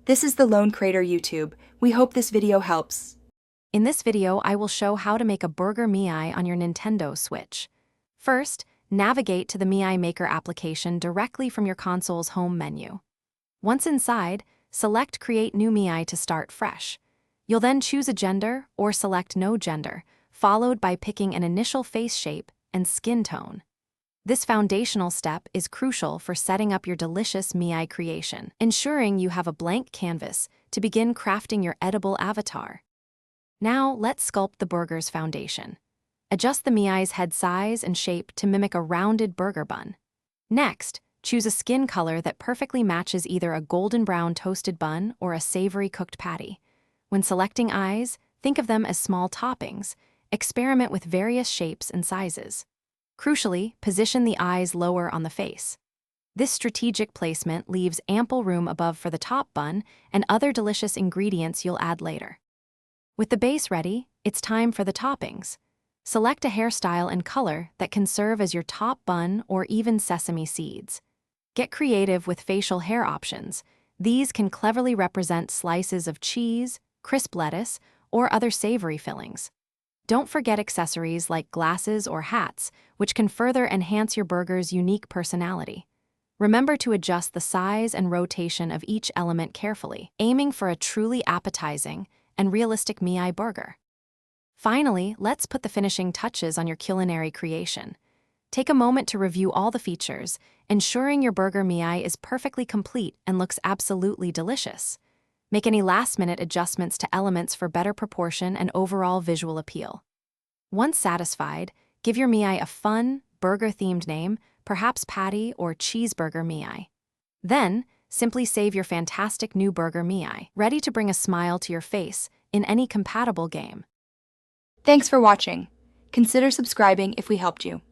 This is the Lone Crater YouTube. We hope this video helps. In this video, I will show how to make a Burger Mii on your Nintendo Switch. First, navigate to the Mii Maker application directly from your console's home menu. Once inside, select Create New Mii to start fresh. You'll then choose a gender or select No Gender, followed by picking an initial face shape and skin tone. This foundational step is crucial for setting up your delicious Mii creation, ensuring you have a blank canvas to begin crafting your edible avatar. Now, let's sculpt the burger's foundation. Adjust the Mii's head size and shape to mimic a rounded burger bun. Next, choose a skin color that perfectly matches either a golden brown toasted bun or a savory cooked patty. When selecting eyes, think of them as small toppings. Experiment with various shapes and sizes. Crucially, position the eyes lower on the face. This strategic placement leaves ample room above for the top bun and other delicious ingredients you'll add later. With the base ready, it's time for the toppings. Select a hairstyle and color that can serve as your top bun or even sesame seeds. Get creative with facial hair options. These can cleverly represent slices of cheese, crisp lettuce, or other savory fillings. Don't forget accessories like glasses or hats, which can further enhance your burger's unique personality. Remember to adjust the size and rotation of each element carefully, aiming for a truly appetizing and realistic Mii burger. Finally, let's put the finishing touches on your culinary creation. Take a moment to review all the features, ensuring your Burger Mii is perfectly complete and looks absolutely delicious. Make any last-minute adjustments to elements for better proportion and overall visual appeal. Once satisfied, give your Mii a fun, burger-themed name, perhaps Patty or Cheeseburger Mii. Then, simply save your fantastic new Burger Mii, ready to bring a smile to your face in any compatible game. Thanks for watching. Consider subscribing if we helped you.